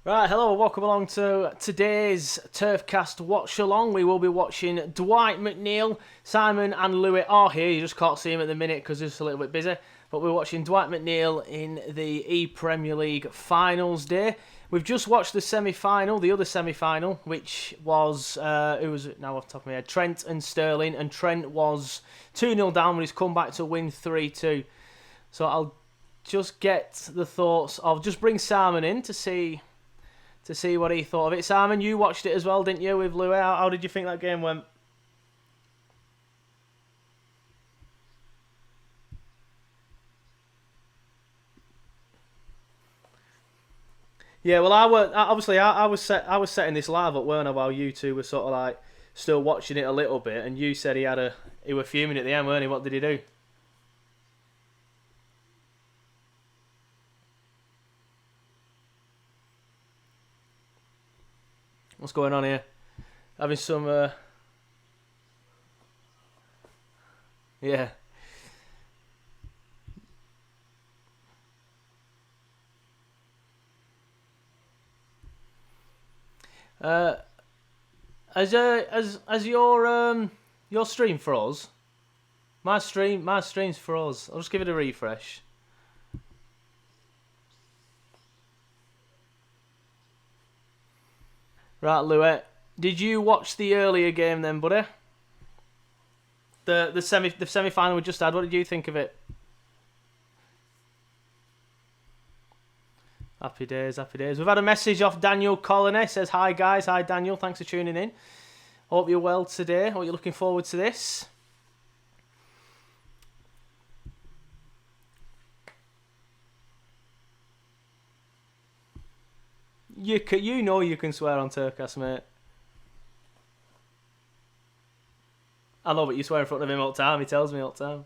Right, hello and welcome along to today's TurfCast watch along. We will be watching Dwight McNeil. Simon and Louie are here. You just can't see him at the minute because he's a little bit busy. But we're watching Dwight McNeil in the ePremierLeague Finals day. We've just watched the semi-final, the other semi-final, which was, who was it now off the top of my head? Trent and Sterling. And Trent was 2-0 down when he's come back to win 3-2. So I'll just get the thoughts of, just bring Simon in to see what he thought of it. Simon, you watched it as well, didn't you, with Louie? How did you think that game went? Yeah, well, I was setting this live up, weren't I? While you two were sort of like still watching it a little bit, and you said he was fuming at the end, weren't he? What did he do? What's going on here? Having some, yeah. Uh, as your stream froze? My stream's froze. I'll just give it a refresh. Right, Louie, did you watch the earlier game then, buddy? The semi final we just had. What did you think of it? Happy days, happy days. We've had a message off Daniel Colony. Says, hi guys, hi Daniel, thanks for tuning in. Hope you're well today. Hope you're looking forward to this. You know you can swear on TurfCast, mate. I know, but you swear in front of him all the time. He tells me all the time.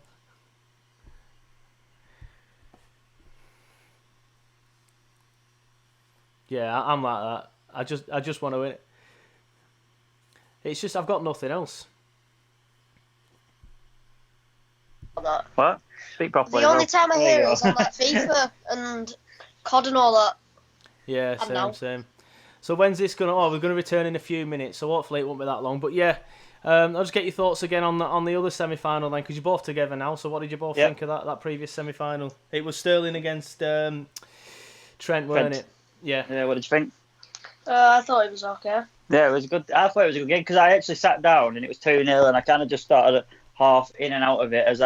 Yeah, I'm like that. I just want to win it. It's just I've got nothing else. What? Speak properly. The only time I hear it is on like FIFA and COD and all that. Yeah, same. So when's this gonna? Oh, we're gonna return in a few minutes. So hopefully it won't be that long. But yeah, I'll just get your thoughts again on the other semi-final then, because you're both together now. So what did you both think of that previous semi-final? It was Sterling against Trent, weren't it? Yeah. Yeah. What did you think? I thought it was okay. Yeah, it was good. I thought it was a good game because I actually sat down and it was 2-0 and I kind of just started half in and out of it as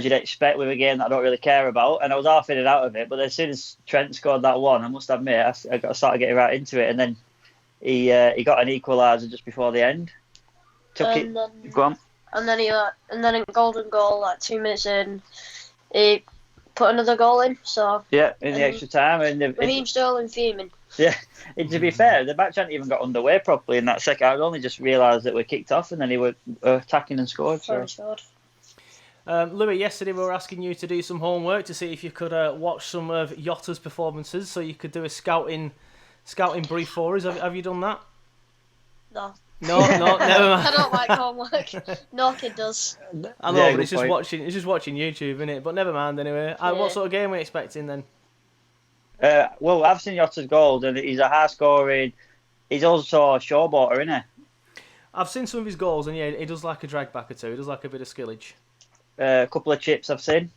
you'd expect with a game that I don't really care about, and I was half in and out of it. But as soon as Trent scored that one, I must admit I started getting right into it, and then he got an equaliser just before the end. Go on. And then a golden goal like 2 minutes in, he put another goal in. So yeah, in the extra time, and Raheem Sterling fuming. Yeah, and to be fair, the match hadn't even got underway properly in that second. I only just realised that we kicked off, and then he were attacking and scored. So. Louis, yesterday we were asking you to do some homework to see if you could watch some of Jota's performances, so you could do a scouting brief for us. Have you done that? No. No, never mind. I don't like homework. No kid does. I know, but it's just watching YouTube, innit? But never mind anyway. Yeah. What sort of game are we expecting then? Well, I've seen Jota's goals, and he's a high scoring. He's also a showboater, isn't he? I've seen some of his goals, and yeah, he does like a drag back or two. He does like a bit of skillage. A couple of chips I've seen.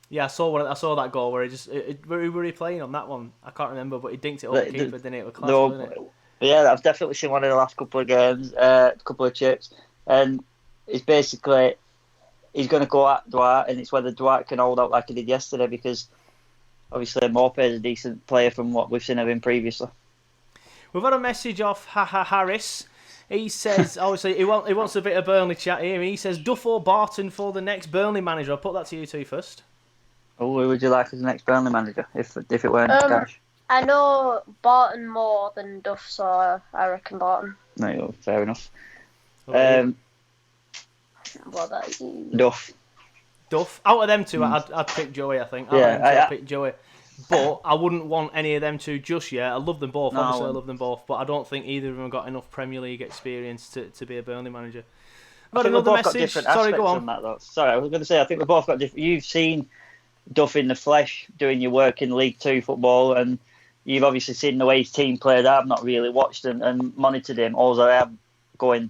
Yeah, I saw that goal where who were he playing on that one? I can't remember, but he dinked it over the keeper, didn't it? It was class, wasn't it? Yeah, I've definitely seen one in the last couple of games, a couple of chips, and it's basically he's going to go at Dwight, and it's whether Dwight can hold out like he did yesterday, because obviously Morpé is a decent player from what we've seen of him previously. We've had a message off Harris. He says, obviously, he wants a bit of Burnley chat here. He says, Duff or Barton for the next Burnley manager. I'll put that to you two first. Oh, who would you like as the next Burnley manager, if it weren't Cash? I know Barton more than Duff, so I reckon Barton. No, fair enough. What Duff. Out of them two, I'd pick Joey, I think. I'd pick Joey. But I wouldn't want any of them two just yet. I love them both, obviously I love them both, but I don't think either of them have got enough Premier League experience to be a Burnley manager. I've got another message. Sorry, go on. That, Sorry, I was going to say, I think we've both got different... You've seen Duff in the flesh doing your work in League 2 football, and you've obviously seen the way his team played. I've not really watched and monitored him. All I am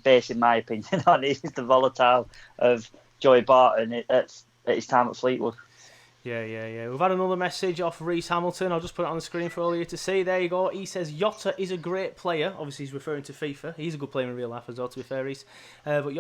basing my opinion on is the volatile of Joey Barton at his time at Fleetwood. Yeah. We've had another message off Reese Hamilton. I'll just put it on the screen for all of you to see. There you go. He says Jota is a great player. Obviously, he's referring to FIFA. He's a good player in real life as well, to be fair, Reese. But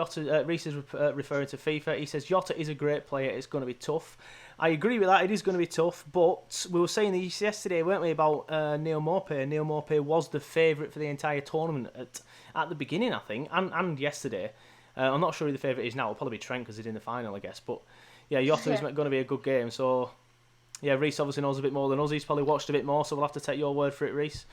Reese is referring to FIFA. He says Jota is a great player. It's going to be tough. I agree with that. It is going to be tough. But we were saying this yesterday, weren't we, about Neil Maupay. Neil Maupay was the favourite for the entire tournament at the beginning, I think, and yesterday. I'm not sure who the favourite is now. It'll probably be Trent because he's in the final, I guess. But yeah, Jota is going to be a good game. So, yeah, Reese obviously knows a bit more than us. He's probably watched a bit more, so we'll have to take your word for it, Reese.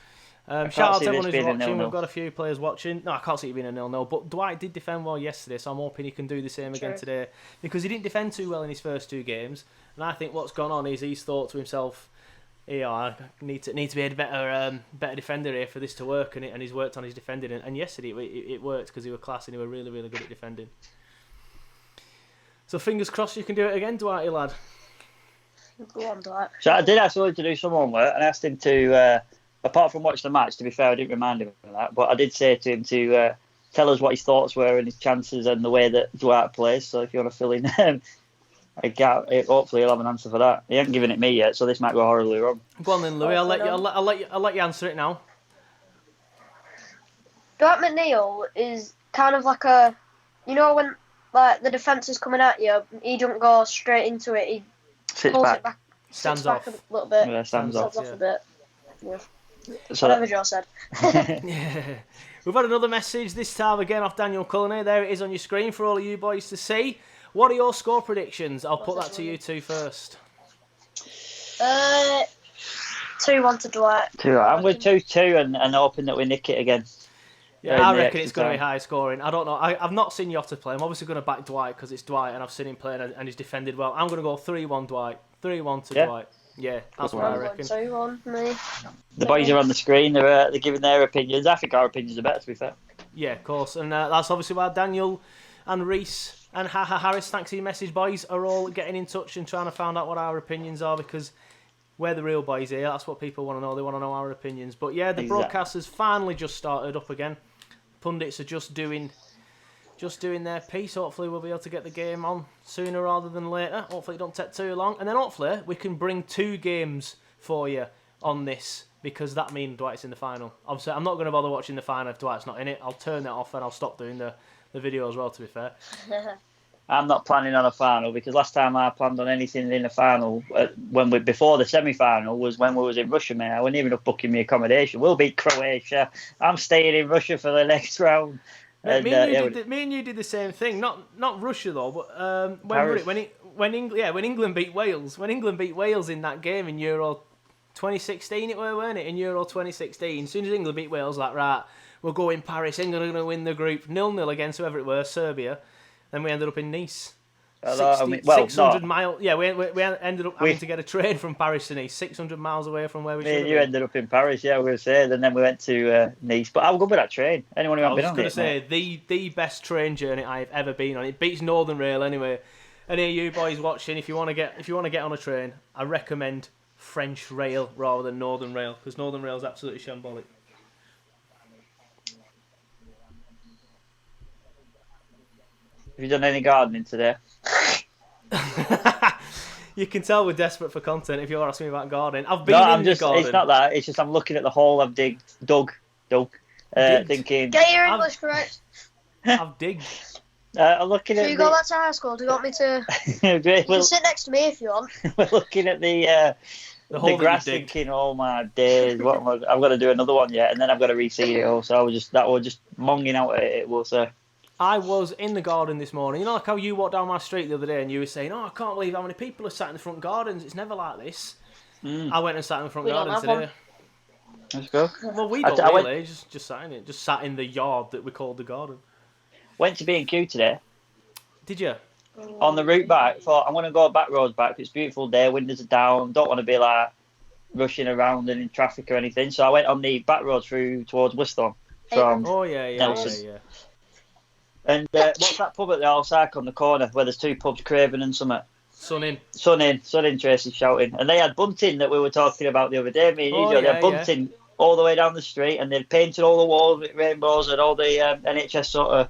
Shout out to everyone who's watching. We've got a few players watching. No, I can't see it being a 0-0. But Dwight did defend well yesterday, so I'm hoping he can do the same again today. Because he didn't defend too well in his first 2 games. And I think what's gone on is he's thought to himself, I need to be a better defender here for this to work. And he's worked on his defending. And yesterday it worked because he was class and he was really, really good at defending. So fingers crossed you can do it again, Dwighty lad. Go on, Dwight. So I did ask Louie to do some homework and asked him to, apart from watch the match, to be fair, I didn't remind him of that, but I did say to him to tell us what his thoughts were and his chances and the way that Dwight plays. So if you want to fill in a gap, hopefully he'll have an answer for that. He hasn't given it me yet, so this might go horribly wrong. Go on then, Louie. I'll let you answer it now. Dwight McNeil is kind of like a, when like the defence is coming at you, he don't go straight into it. He pulls it back, stands off a little bit. Yeah, stands off a bit. Yeah. So Whatever Joe said. Yeah. We've had another message, this time again off Daniel Cullinay. There it is on your screen for all of you boys to see. What are your score predictions? I'll put that to you two first. 2-1 to Dwight. I'm with 2-2 and hoping that we nick it again. Yeah, I reckon it's going to be high scoring. I don't know. I've not seen Jota play. I'm obviously going to back Dwight because it's Dwight and I've seen him play and he's defended well. I'm going to go 3-1 Dwight. 3-1 to Dwight. Yeah, that's what I reckon. 2-1 me. The boys are on the screen. They're giving their opinions. I think our opinions are better, to be fair. Yeah, of course. And that's obviously why Daniel and Reese and Harris, thanks for your message, boys, are all getting in touch and trying to find out what our opinions are because we're the real boys here. That's what people want to know. They want to know our opinions. But yeah, the broadcast has finally just started up again. Pundits are just doing their piece. Hopefully we'll be able to get the game on sooner rather than later. Hopefully it don't take too long. And then hopefully we can bring 2 games for you on this because that means Dwight's in the final. Obviously I'm not going to bother watching the final if Dwight's not in it. I'll turn that off and I'll stop doing the video as well, to be fair. I'm not planning on a final because last time I planned on anything in the final before the semi-final was when we was in Russia, mate. I wasn't even up booking me accommodation. We'll beat Croatia. I'm staying in Russia for the next round. Me and you did the same thing. Not Russia though, but when England beat Wales. When England beat Wales in that game in Euro 2016, weren't it? In Euro 2016, as soon as England beat Wales, like right, we'll go in Paris. England are going to win the group 0-0 against whoever it was, Serbia. Then we ended up in Nice. 600 miles. Yeah, we ended up having to get a train from Paris to Nice, 600 miles away from where we should have been. You ended up in Paris, yeah, I was going to say. And then we went to Nice. But I'm good with that train. Anyone who hasn't been on it. I was going to say, the best train journey I've ever been on. It beats Northern Rail anyway. And here, you boys watching, if you want to get on a train, I recommend French Rail rather than Northern Rail because Northern Rail is absolutely shambolic. Have you done any gardening today? You can tell we're desperate for content if you're asking me about gardening. I've been in the garden. It's not that. It's just I'm looking at the hole I've dug, thinking... Get your English correct. I've digged. I'm looking at... So you go back to high school? Do you want me to... You can sit next to me if you want. We're looking at the grass thinking, oh my days, I've got to do another one yet, and then I've got to reseed it all. So I was just monging out at it, we'll say. I was in the garden this morning. You know, like how you walked down my street the other day and you were saying, I can't believe how many people are sat in the front gardens. It's never like this. I went and sat in the front garden today. Let's go. Well, we don't really. Just sat in it. Just sat in the yard that we called the garden. Went to B&Q today. Did you? On the route back, thought I'm going to go back roads back. It's a beautiful day. Windows are down. Don't want to be like rushing around and in traffic or anything. So I went on the back road through towards Whiston. Yeah. And what's that pub at the Allsack on the corner where there's 2 pubs, Craven and Summit? Sun in. Sun in, Tracy shouting. And they had bunting that we were talking about the other day. Me and you, Joe, they had bunting all the way down the street, and they'd painted all the walls with rainbows and all the NHS sort of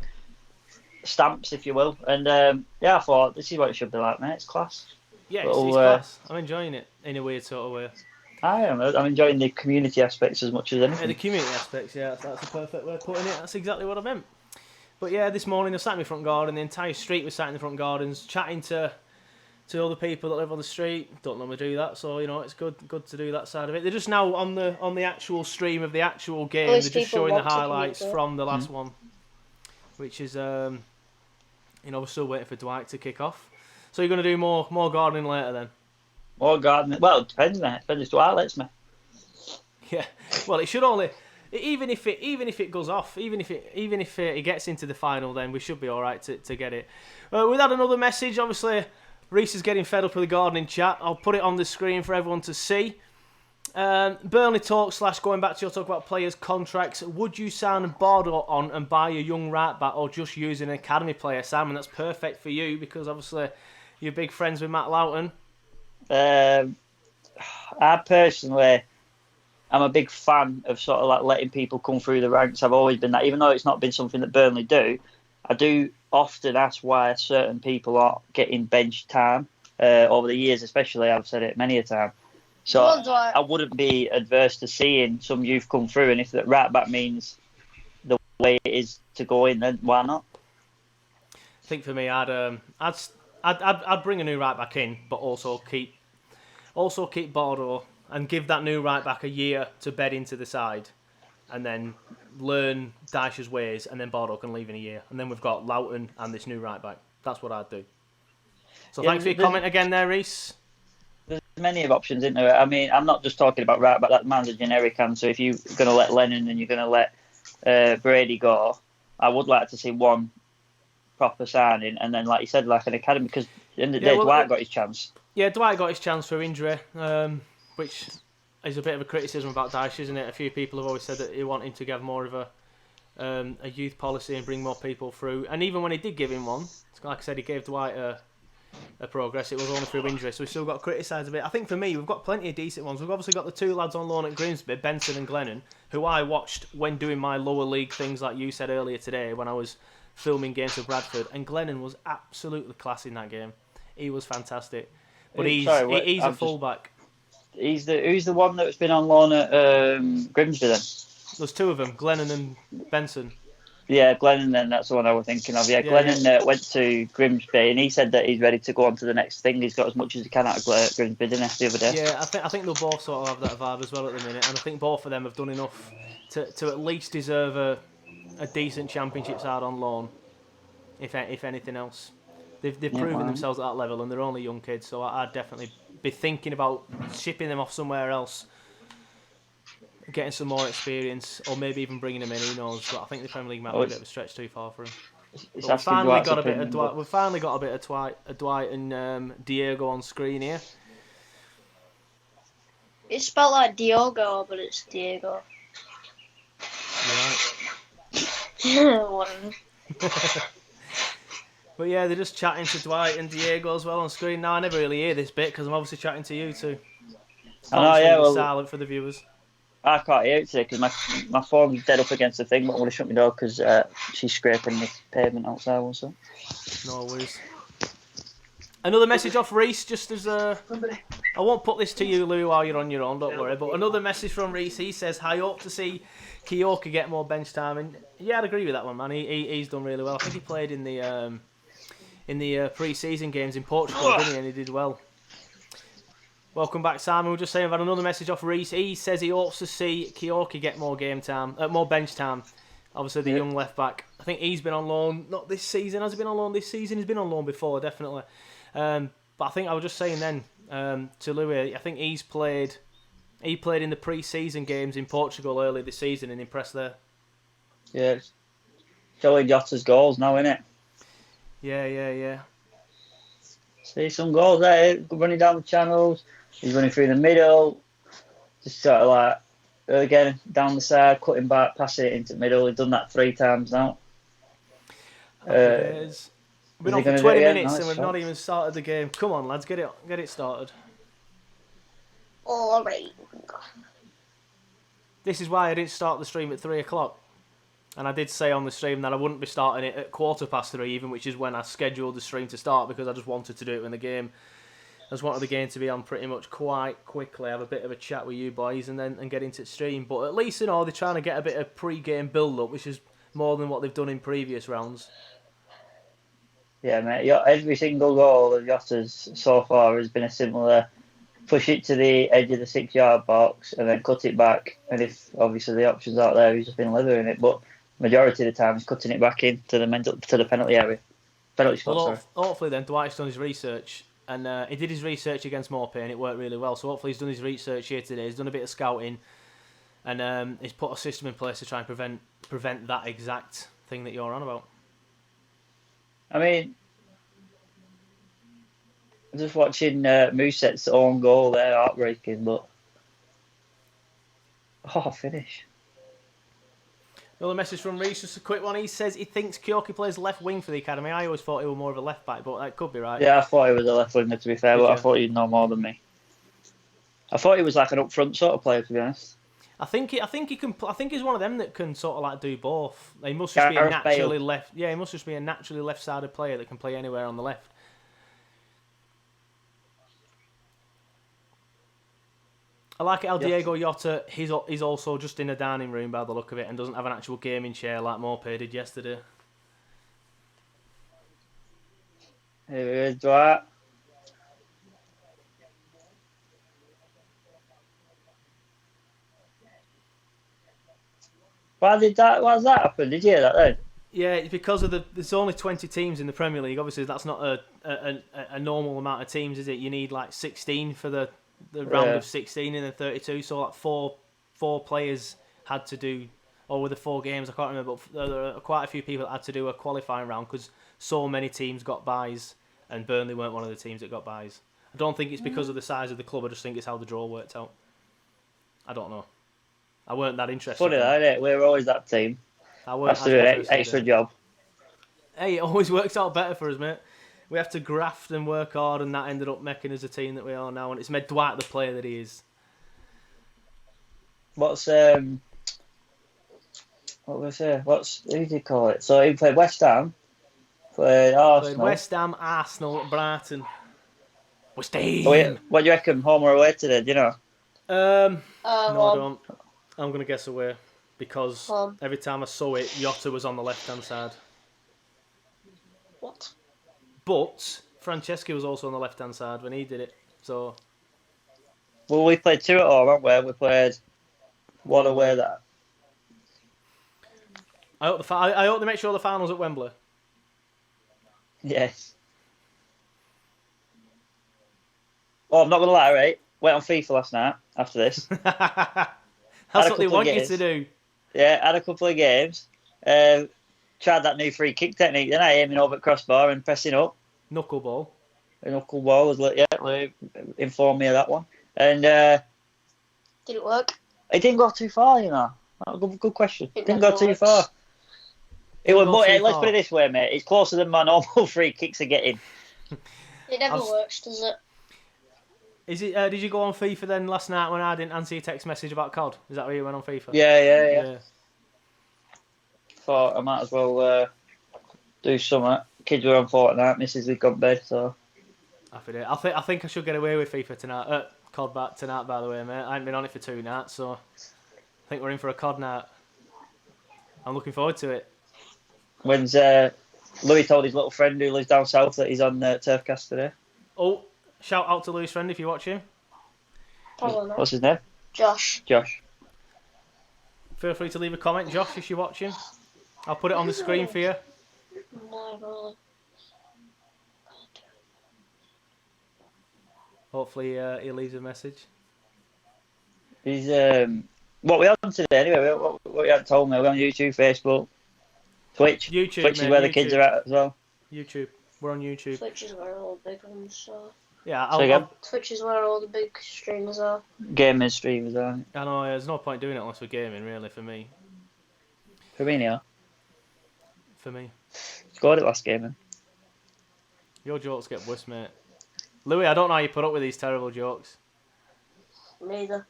stamps, if you will. And I thought, this is what it should be like, mate. It's class. Yeah, it's class. I'm enjoying it in a weird sort of way. I am. I'm enjoying the community aspects as much as anything. Yeah, the community aspects, that's the perfect way of putting it. That's exactly what I meant. But yeah, this morning I sat in the front garden. The entire street was sat in the front gardens, chatting to other people that live on the street. Don't normally do that, so it's good to do that side of it. They're just now on the actual stream of the actual game. They're just showing the highlights from the last one, which is we're still waiting for Dwight to kick off. So you're going to do more gardening later then? More gardening? Well, it depends, mate. Depends if Dwight lets me. Yeah. Well, it should only. Even if it goes off, even if it gets into the final, then we should be all right to get it. We've had another message. Obviously, Reese is getting fed up with the gardening chat. I'll put it on the screen for everyone to see. Burnley talk / going back to your talk about players' contracts. Would you sign Bordeaux on and buy a young right back, or just use an academy player, Simon? That's perfect for you because obviously you're big friends with Matt Loughton. I personally, I'm a big fan of sort of like letting people come through the ranks. I've always been that, even though it's not been something that Burnley do. I do often ask why certain people are getting bench time over the years, especially. I've said it many a time. So I wouldn't be adverse to seeing some youth come through, and if that right back means the way it is to go in, then why not? I think for me, I'd bring a new right back in, but also keep Bordeaux and give that new right back a year to bed into the side, and then learn Dyche's ways, and then Bordeaux can leave in a year, and then we've got Loughton and this new right back. That's what I'd do. So thanks for your comment again there, Reese. There's many of options, isn't there? I mean, I'm not just talking about right back. That man's a generic answer. If you're going to let Lennon and you're going to let Brady go, I would like to see one proper signing, and then, like you said, like an academy, because at the end of the day, Dwight got his chance. Yeah, Dwight got his chance through injury, which is a bit of a criticism about Dyche, isn't it? A few people have always said that he wanted to give more of a youth policy and bring more people through. And even when he did give him one, like I said, he gave Dwight a progress. It was only through injury, so we still got to criticise a bit. I think for me, we've got plenty of decent ones. We've obviously got the two lads on loan at Grimsby, Benson and Glennon, who I watched when doing my lower league things, like you said earlier today, when I was filming games for Bradford. And Glennon was absolutely class in that game. He was fantastic. But he's a fullback. Who's the one that's been on loan at Grimsby then? There's two of them, Glennon and Benson. Yeah, Glennon then, that's the one I was thinking of. Yeah, Glennon went to Grimsby and he said that he's ready to go on to the next thing. He's got as much as he can out of Grimsby, didn't he, the other day? Yeah, I think they'll both sort of have that vibe as well at the minute, and I think both of them have done enough to at least deserve a decent championship side on loan, if anything else. They've proven themselves at that level, and they're only young kids, so I'd definitely be thinking about shipping them off somewhere else, getting some more experience, or maybe even bringing them in. Who knows? But I think the Premier League might be a bit of a stretch too far for him. We've finally got a bit of Dwight. We've finally got a bit of Dwight and Diego on screen here. It's spelled like Diogo, but it's Diego. Right. But yeah, they're just chatting to Dwight and Diego as well on screen. Now I never really hear this bit because I'm obviously chatting to you too. Silent for the viewers. I can't hear it today because my phone's dead up against the thing, but I'm going to shut my door because she's scraping the pavement outside also. No worries. Another message off Reese, just as I won't put this to you, Louie, while you're on your own, don't worry. But another message from Reese. He says, I hope to see Kyoka get more bench time. And yeah, I'd agree with that one, man. He's done really well. I think he played in the pre-season games in Portugal, didn't he? And he did well. Welcome back, Simon. We're just saying, I've had another message off Reese. He says he hopes to see Kyoka get more more bench time. Obviously, the young left back. I think he's been on loan, not this season. Has he been on loan this season? He's been on loan before, definitely. But I think I was just saying then to Louie, I think he played in the pre-season games in Portugal early this season and impressed there. Yeah, Diego Jota's goals now, innit? Yeah. See some goals there, running down the channels. He's running through the middle, just sort of like again down the side, cutting back, passing it into the middle. He's done that 3 times now. We've been on for 20 minutes and we've not even started the game. Come on, lads, get it started. All right. This is why I didn't start the stream at 3 o'clock. And I did say on the stream that I wouldn't be starting it at 3:15 even, which is when I scheduled the stream to start, because I just wanted to do it when the game. I just wanted the game to be on pretty much quite quickly, have a bit of a chat with you boys and get into the stream. But at least, they're trying to get a bit of pre-game build-up, which is more than what they've done in previous rounds. Yeah, mate. Every single goal of Jota's so far has been a similar push it to the edge of the 6-yard box and then cut it back. And if obviously the option's out there, he's just been leathering it. But majority of the time, he's cutting it back in to the penalty area. Penalty spot, sorry. Hopefully then, Dwight's done his research. And he did his research against Morpay and it worked really well. So hopefully he's done his research here today. He's done a bit of scouting. And he's put a system in place to try and prevent that exact thing that you're on about. I mean, just watching Mooset's own goal there, heartbreaking, but finish. Another message from Reece, just a quick one. He says he thinks Kyoki plays left wing for the academy. I always thought he was more of a left back, but that could be right. Yeah, I thought he was a left winger, to be fair, but I thought he'd know more than me. I thought he was like an up front sort of player, to be honest. I think he can. I think he's one of them that can sort of like do both. He must just be a naturally left. Yeah, he must just be a naturally left-sided player that can play anywhere on the left. I like it how Diego Jota, he's also just in a dining room by the look of it and doesn't have an actual gaming chair like Morpay did yesterday. Here is Dwight. Why has that happen? Did you hear that then? Yeah, it's because of there's only 20 teams in the Premier League. Obviously, that's not a normal amount of teams, is it? You need like 16 for the round of 16 and then 32. So like four players had to do, or were the 4 games? I can't remember. But there are quite a few people that had to do a qualifying round because so many teams got buys, and Burnley weren't one of the teams that got buys. I don't think it's because of the size of the club. I just think it's how the draw worked out. I don't know. I weren't that interested. Funny that, isn't it? We're always that team. I weren't have to do an extra job. Hey, it always works out better for us, mate. We have to graft and work hard, and that ended up making us a team that we are now, and it's made Dwight the player that he is. What was I say? Who did you call it? So he played West Ham, played Arsenal. Played West Ham, Arsenal, Brighton. West Ham. What do you reckon, home or away today? Do you know? No, I don't. I'm going to guess away, because every time I saw it, Jota was on the left-hand side. What? But Franceschi was also on the left-hand side when he did it, so... Well, we played 2 at home, haven't we? We played 1 away that. I hope they make sure the final's at Wembley. Yes. Oh, I'm not going to lie, right? Went on FIFA last night, after this. That's what they want you to do. Yeah, had a couple of games. Tried that new free kick technique, then I aiming over at crossbar and pressing up. Knuckleball. A knuckleball was Louie informed me of that one. And did it work? It didn't go too far, you know. Good question. It didn't go too far. It was, let's put it this way, mate. It's closer than my normal free kicks are getting. It never works, does it? Is it? Did you go on FIFA then last night when I didn't answer your text message about COD? Is that where you went on FIFA? Yeah. Thought I might as well do something. Kids were on Fortnite, Mrs. had gone to bed, so. Happy day. I think I should get away with FIFA tonight. COD tonight, by the way, mate. I haven't been on it for 2 nights, so I think we're in for a COD night. I'm looking forward to it. When's Louie told his little friend who lives down south that he's on TurfCast today? Oh, shout out to Louie's friend if you watch him. Probably not. What's his name? Josh. Feel free to leave a comment, Josh, if you watch him. I'll put it on the screen for you. No, really. Hopefully he leaves a message. He's what we on today anyway. What you haven't told me. We're on YouTube, Facebook, Twitch. Twitch is where the kids are at as well. YouTube. We're on YouTube. Twitch is where all the big ones are. Yeah, Twitch is where all the big streamers are. Gaming streamers are. I know. There's no point doing it unless we're gaming, really. For me. For me, yeah. For me. Scored it last game, then. Your jokes get worse, mate. Louie, I don't know how you put up with these terrible jokes. Neither.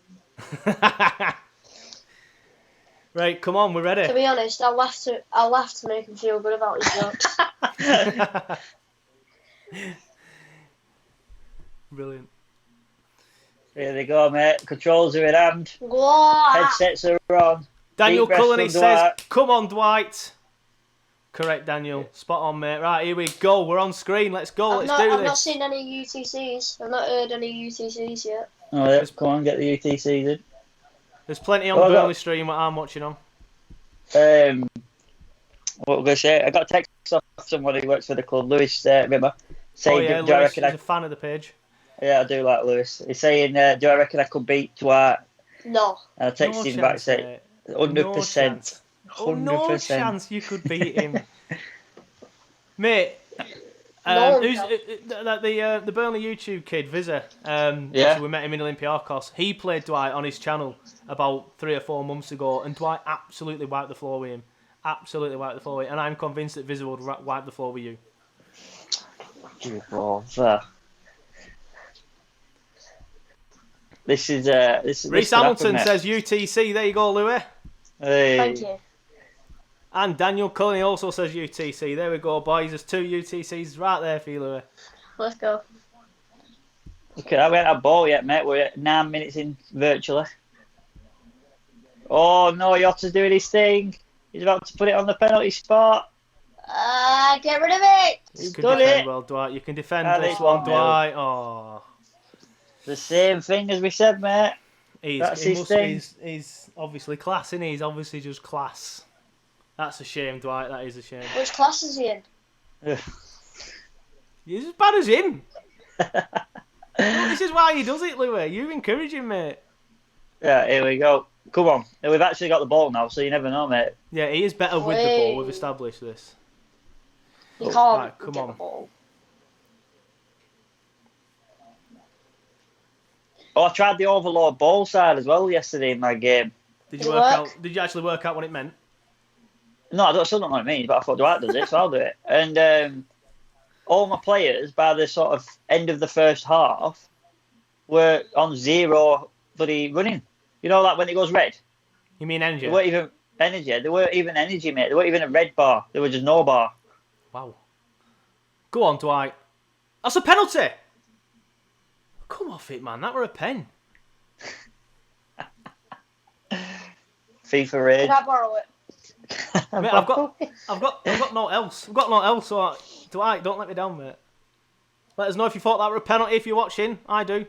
Right, come on, we're ready. To be honest, I laughed to make him feel good about his jokes. Brilliant. Here they go, mate. Controls are in hand. What? Headsets are on. Daniel Deep breaths Cullenay from says, Dwight. come on, Dwight. Correct, Daniel. Spot on, mate. Right, here we go. We're on screen. Let's go. Let's do this. I've not seen any UTCs. I've not heard any UTCs yet. Oh, yeah. Come on, get the UTCs in. There's plenty on the Burnley stream what I'm watching on. What was I going to say? I got a text off someone who works for the club, Louis, remember? Saying, Oh, yeah, do I Lewis reckon is a fan of the page. Yeah, I do like Lewis. He's saying, do I reckon I could beat Dwight? No. And I texted him back saying, 100%. Oh, no chance you could beat him. Mate, No who's the Burnley YouTube kid, Visa? Yeah. We met him in Olympiacos. He played Dwight on his channel about 3 or 4 months ago, and Dwight absolutely wiped the floor with him. Absolutely wiped the floor with him. And I'm convinced that Visa would wipe the floor with you. This is Reece Hamilton says UTC. There you go, Louis. Hey. Thank you. And Daniel Cullen also says UTC. There we go, boys. There's 2 UTCs right there for you, Louis. Let's go. Okay, I haven't had a ball yet, mate. We're at 9 minutes in virtually. Oh no, Jota's doing his thing. He's about to put it on the penalty spot. Get rid of it. You can done defend it. well, Dwight. You can defend Ah, this this one, one, Dwight. Oh, The same thing as we said, mate. That's his thing. He's obviously class, isn't he? He's obviously just class. That's a shame, Dwight. That is a shame. Which class is he in? He's as bad as him. This is why he does it, Louis. You encourage him, mate. Yeah, here we go. Come on. We've actually got the ball now, so you never know, mate. Yeah, he is better with the ball. We've established this. You can't right, come get on. the ball. Oh, I tried the overload ball side as well yesterday in my game. Did Did you it work work? out? Did you actually work out what it meant? No, I still don't know what it means, but I thought Dwight does it, so I'll do it. And all my players, by the sort of end of the first half, were on 0 bloody running. You know, like when it goes red? You mean energy? They weren't even energy. They weren't even energy, mate. They weren't even a red bar. They were just no bar. Wow. Go on, Dwight. That's a penalty. Come off it, man. That were a pen. FIFA rage. Can I borrow it? Mate, I've got no else. I've got no else. So Dwight, don't let me down, mate. Let us know if you thought that were a penalty. If you're watching, I do.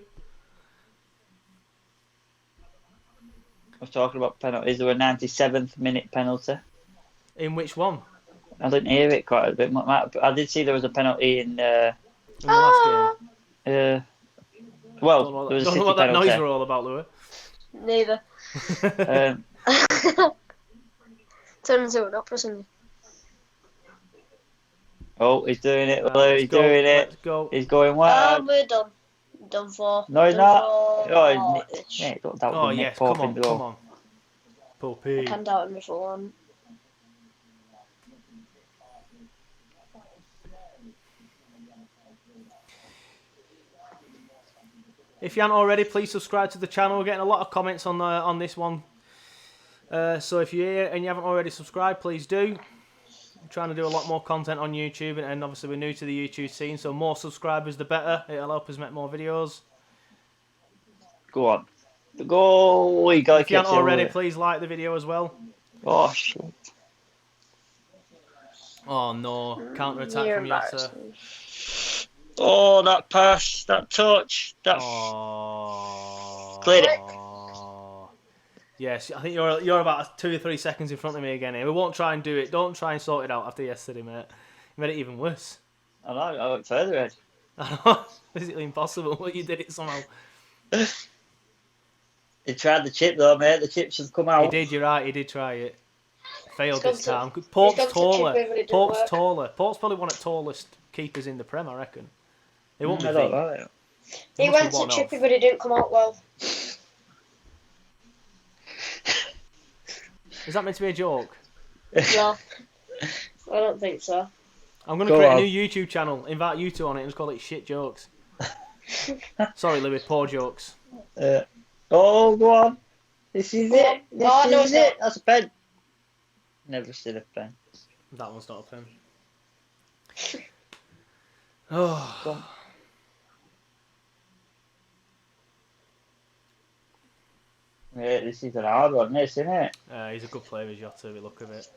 I was talking about penalties. There were a 97th minute penalty. In which one? I didn't hear it quite a bit. I did see there was a penalty in. In the last game. Well, there was a Don't City know what that penalty. noise were all about, Louis. Neither. Turn into an opera singer. Oh, he's doing it. Right, He's doing it. Let's go. He's going wild. We're done. Done for. No, he's Done not. for. Oh, he's nicked. Mate, don't doubt Oh the yes, Nick come Pope on, in the goal. come on. Puppy. I can doubt him for one. If you haven't already, please subscribe to the channel. We're getting a lot of comments on this one. So if you're here and you haven't already subscribed, please do. I'm trying to do a lot more content on YouTube, and obviously we're new to the YouTube scene, so more subscribers the better. It'll help us make more videos. Go on. Go. We got to If you haven't already, please like the video as well. Oh, shit. Oh no, counter-attack You're from Jota. embarrassing. Oh, that pass, that touch, that cleared it. Yes, I think you're about 2 or 3 seconds in front of me again here. We won't try and do it. Don't try and sort it out after yesterday, mate. You made it even worse. I know, I went further ahead. I know. Physically impossible, but you did it somehow. He tried the chip though, mate. The chips have come out. He did, you're right. He did try it. Failed He's this gone time. to- Pope's he's gone to taller. chip him, but it didn't Pope's work. taller. Pope's probably one of the tallest keepers in the Prem, I reckon. It won't be I don't V. know. He must went be to one Chippy, off. but it didn't come out well. Is that meant to be a joke? No, I don't think so. I'm going to create a new YouTube channel, invite you two on it, and just call it Shit Jokes. Sorry, Louie, poor jokes. Go on. This is it. This is it. That's a pen. Never seen a pen. That one's not a pen. Oh. Yeah, this is an hard one, isn't it? He's a good player, Jota, we look of it.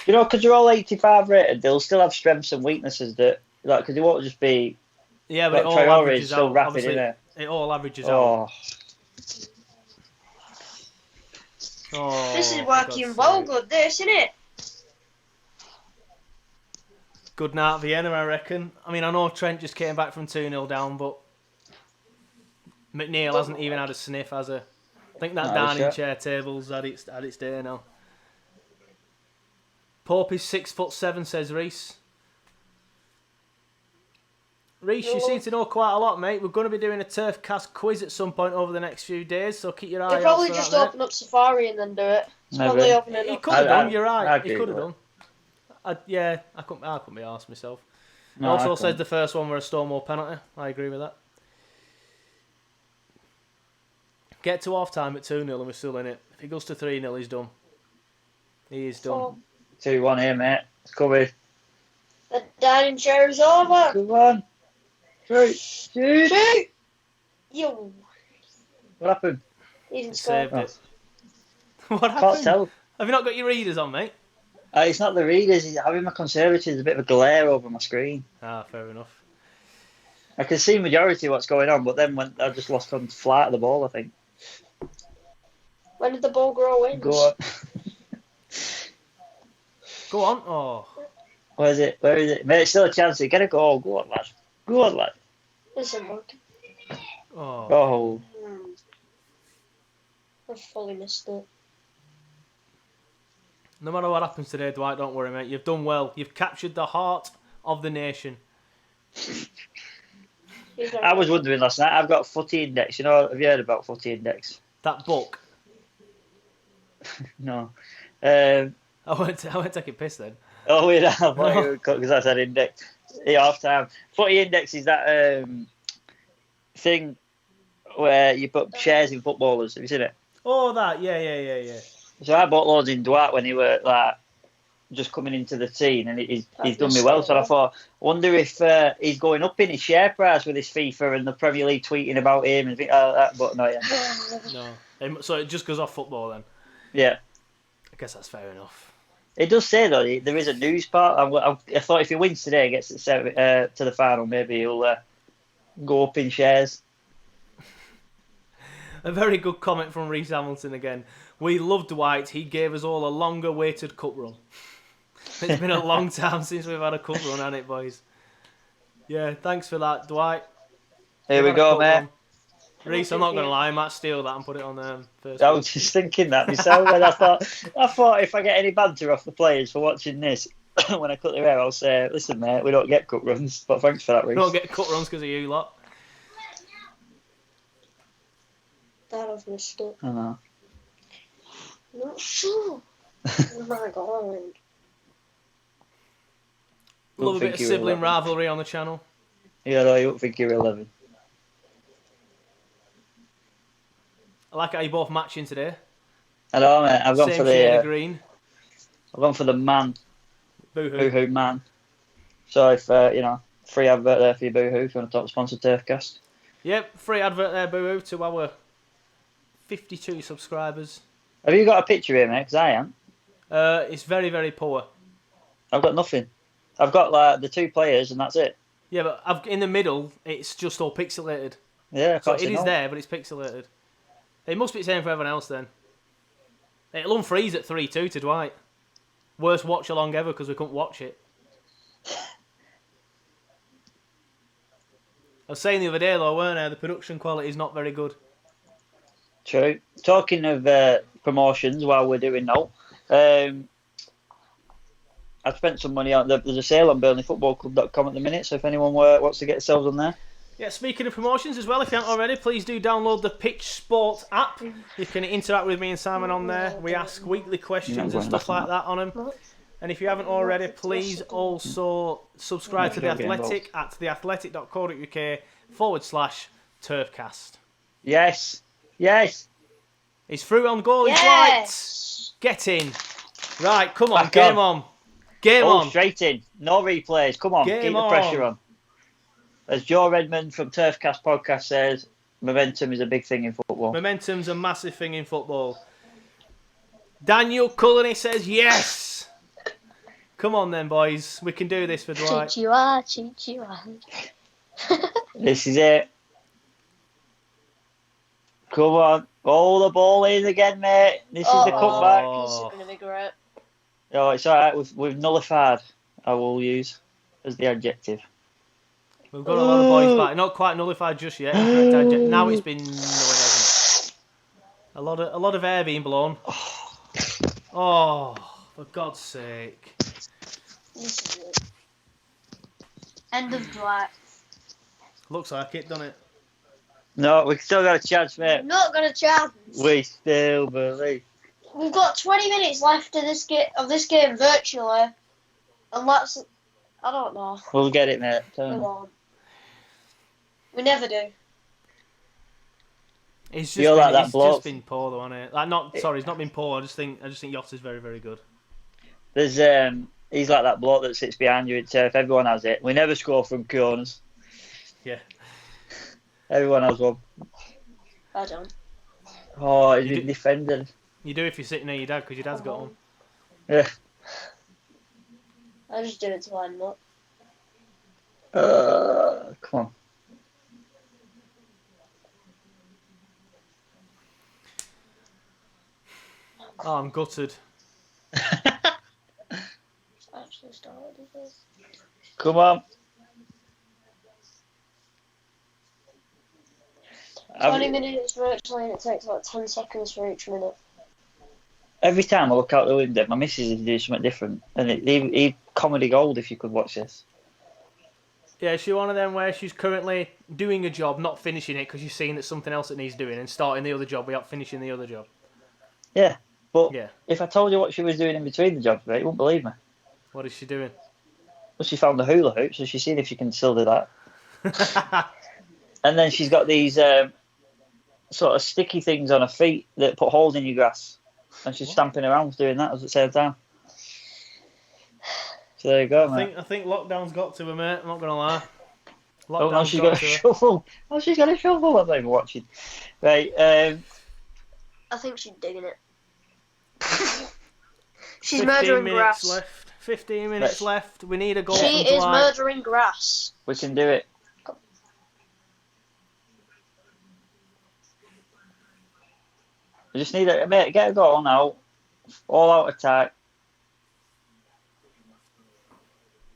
You know, because they're all 85 rated, they'll still have strengths and weaknesses that, like, because they won't just be. Yeah, but like, it all averages still out. rapid, innit? It all averages out. Oh, this is working well good, this, isn't it? Good night, Vienna, I reckon. I mean, I know Trent just came back from 2-0 down, but McNeil hasn't even had a sniff, has he? I think that dining chair table's had its day now. Pope is 6'7", says Reese. Reese, you seem to know quite a lot, mate. We're going to be doing a TurfCast quiz at some point over the next few days, so keep your eye out. He'll probably just open up Safari and then do it. It's probably opening up. He could have done, you're right. He could have done. I couldn't be arsed myself. No, also says the first one were a Stonewall penalty. I agree with that. Get to half time at 2-0 and we're still in it. If he goes to 3-0, he's done. He is done. 2-1 here, mate. It's coming. The dining chair is over. Come on. 3, 2. Yo. What happened? He didn't score. Saved it. What happened? Can't tell. Have you not got your readers on, mate? It's not the readers. It's having my conservatives. There's a bit of a glare over my screen. Ah, fair enough. I can see majority of what's going on, but then when I just lost on flight of the ball, I think. When did the ball grow in? Go on. Go on. Oh. Where is it? Mate, it's still a chance to get a goal. Go on, lad. Go on, lad. Listen, look. Oh. I fully missed it. No matter what happens today, Dwight, don't worry, mate. You've done well. You've captured the heart of the nation. I was wondering last night. I've got Footy Index. You know, have you heard about Footy Index? That book? No. I won't take a piss then. Oh, wait, because I said index. Yeah, half time. Footy Index is that thing where you put shares in footballers. Have you seen it? Oh, that. Yeah. So I bought loads in Dwight when he were like just coming into the scene, and he's done me well. So I thought, I wonder if he's going up in his share price with his FIFA and the Premier League tweeting about him and things like that. But no, yeah. No. So it just goes off football then? Yeah. I guess that's fair enough. It does say, though, there is a news part. I thought if he wins today, gets to the final, maybe he'll go up in shares. A very good comment from Reece Hamilton again. We love Dwight. He gave us all a longer-awaited cup run. It's been a long time since we've had a cup run, hasn't it, boys? Yeah, thanks for that, Dwight. Here we go, mate. Reece, I'm not going to lie, I might steal that and put it on first. I was just thinking that myself. And I thought if I get any banter off the players for watching this, when I cut their hair, I'll say, listen, mate, we don't get cup runs. But thanks for that, Reece. We don't get cup runs because of you lot. That I've missed it. I know. Not sure. Oh my god. Love a bit of sibling rivalry on the channel. Yeah, no, you don't think you're 11. I like how you're both matching today. I know, mate. I've gone Same for shade of green. I've gone for the man. Boohoo man. So if free advert there for your Boohoo if you want to top sponsor TurfCast. Yep, free advert there, Boohoo, to our 52 subscribers. Have you got a picture here, mate? Because I am. It's very, very poor. I've got nothing. I've got like the two players and that's it. Yeah, but in the middle, it's just all pixelated. Yeah, so it is there, but it's pixelated. It must be the same for everyone else then. It'll unfreeze at 3-2 to Dwight. Worst watch along ever because we couldn't watch it. I was saying the other day though, weren't I? The production quality is not very good. True. Talking of promotions while we're doing now, I've spent some money on. There's a sale on BurnleyFootballClub.com at the minute, so if anyone wants to get themselves on there. Yeah, speaking of promotions as well, if you haven't already, please do download the Pitch Sport app. You can interact with me and Simon on there. We ask weekly questions and stuff like that on them. And if you haven't already, please also subscribe to The Athletic at theathletic.co.uk/turfcast. Yes. Yes. He's through on goal. He's Yes. right. Get in. Right, come on. Back Game on. Game on. Straight in. No replays. Come on. Game Keep the pressure on. As Joe Redmond from TurfCast podcast says, momentum is a big thing in football. Momentum's a massive thing in football. Daniel Cullenay says yes. Come on then, boys. We can do this for Dwight. Chihuahua. This is it. Come on. Oh, the ball in again, mate. This is the cutback. This is going to be great. Oh, it's all right. We've nullified, I will use as the adjective. We've got a lot of boys back. Not quite nullified just yet. Now it's been... No, it hasn't. A lot of air being blown. Oh, for God's sake. This is it. End of Dwight. Looks like it, doesn't it? No, we've still got a chance, mate. We've not got a chance. We still believe. We've got 20 minutes left of this game virtually. And let's... I don't know. We'll get it, mate. We won't. We never do. It's just been poor though, hasn't it? Sorry, it's not been poor. I just think Jota's very, very good. There's he's like that bloke that sits behind you at turf. Everyone has it. We never score from corners. Yeah. Everyone has one. I don't. Oh, he's been defended. You do if you're sitting near your dad, because your dad's got one. Yeah. I just do it to wind him up. Come on. Oh, I'm gutted. Actually started this. Come on. 20 minutes virtually, and it takes about 10 seconds for each minute. Every time I look out the window, my missus is doing something different. And he'd comedy gold if you could watch this. Yeah, she's one of them where she's currently doing a job, not finishing it because she's seeing that something else that needs doing, and starting the other job without finishing the other job. Yeah, but yeah. If I told you what she was doing in between the jobs, mate, you wouldn't believe me. What is she doing? Well, she found the hula hoop, so she's seen if she can still do that. And then she's got these sort of sticky things on her feet that put holes in your grass. And she's stamping around doing that at the same time. So there you go, mate. I think lockdown's got to her, mate. I'm not going to lie. Now she's got a shovel. Oh, she's got a shovel. I'm not even watching. Right. I think she's digging it. She's murdering grass. 15 minutes left. We need a goal. She is murdering grass. We can do it. We just need a mate. Get a goal now. All out attack.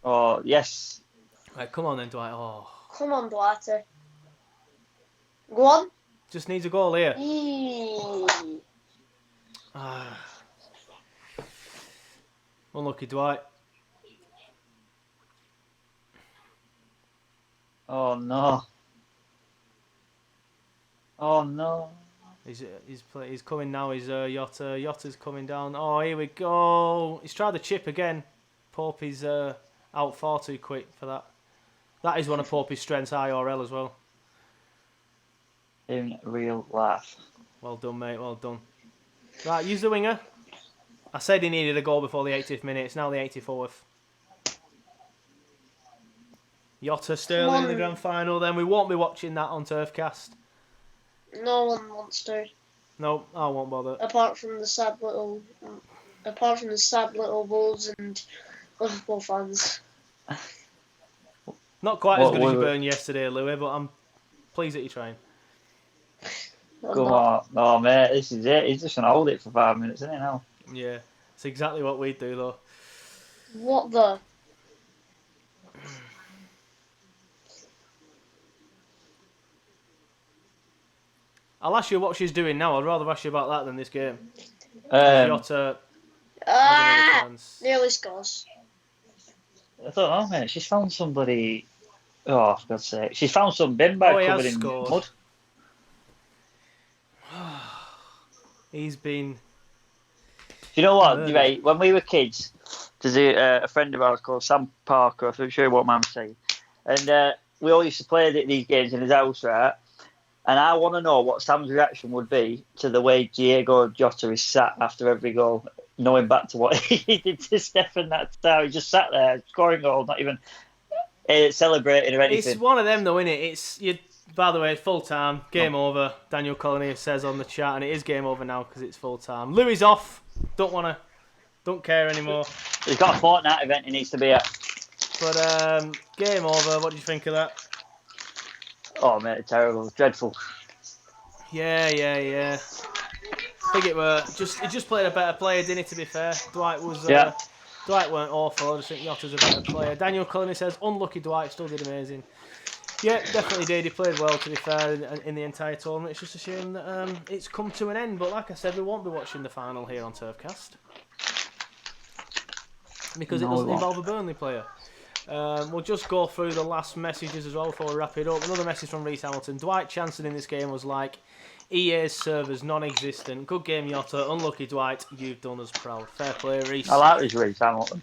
Oh yes. Right, come on then, Dwight. Oh. Come on, Dwight. Go on. Just needs a goal here. Unlucky, Dwight. Oh no. Oh no. He's coming now. He's Jota. Jota's coming down. Oh, here we go. He's tried the chip again. Pope's out far too quick for that. That is one of Pope's strengths, IRL as well. In real life. Well done, mate. Well done. Right, use the winger. I said he needed a goal before the 80th minute. It's now the 84th. Jota Sterling in the grand final. Then we won't be watching that on TurfCast. No one wants to. No, I won't bother. Apart from the sad little Bulls and Liverpool fans. Not quite as good as you burned yesterday, Louie, but I'm pleased that you're trying. Come on. Oh, mate, this is it. He's just going to hold it for 5 minutes, isn't he now? Yeah, it's exactly what we do, though. What the? I'll ask you what she's doing now. I'd rather ask you about that than this game. Jota. Nearly scores. I don't know, mate. She's found somebody. Oh, for God's sake. She's found some bin bag covered in mud. He's been... Do you know what? Right, when we were kids, there's a friend of ours called Sam Parker. I'm sure what Mum's saying. And we all used to play these games in his house, right? And I want to know what Sam's reaction would be to the way Diego Jota is sat after every goal, knowing back to what he did to Stefan that time. He just sat there, scoring goals, not even celebrating or anything. It's one of them, though, isn't it? By the way, full time, game over. Daniel Colony says on the chat, and it is game over now because it's full time. Louie's off. Don't care anymore. He's got a Fortnite event he needs to be at. But game over. What do you think of that? Oh mate, terrible, dreadful. Yeah. I think it were he just played a better player, didn't he? To be fair, Dwight weren't awful. I just think Jota's a better player. Daniel Cullen says unlucky Dwight still did amazing. Yeah, definitely did. He played well, to be fair, in the entire tournament. It's just a shame that it's come to an end. But like I said, we won't be watching the final here on TurfCast because it doesn't involve a Burnley player. We'll just go through the last messages as well before we wrap it up. Another message from Reece Hamilton. Dwight Chanson in this game was like, EA's servers non-existent. Good game, Jota. Unlucky, Dwight. You've done us proud. Fair play, Reece. I like this Reece Hamilton.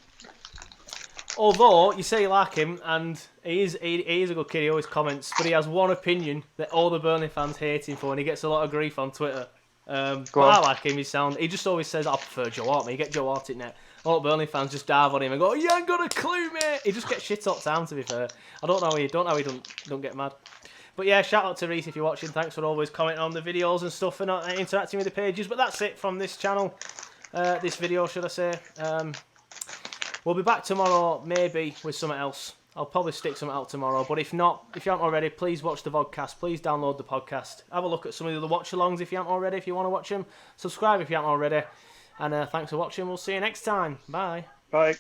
Although, you say you like him, and he is a good kid, he always comments, but he has one opinion that all the Burnley fans hate him for, and he gets a lot of grief on Twitter. But I like him, he just always says, I prefer Joe Hart, mate. You get Joe Hart in there. All the Burnley fans just dive on him and go, you ain't got a clue, mate. He just gets shit all the time, to be fair. I don't know how he don't get mad. But yeah, shout out to Reece if you're watching. Thanks for always commenting on the videos and stuff and interacting with the pages. But that's it from this channel, this video, should I say. We'll be back tomorrow, maybe, with something else. I'll probably stick something out tomorrow. But if not, if you aren't already, please watch the vodcast. Please download the podcast. Have a look at some of the other watch-alongs if you aren't already, if you want to watch them. Subscribe if you aren't already. And thanks for watching. We'll see you next time. Bye. Bye.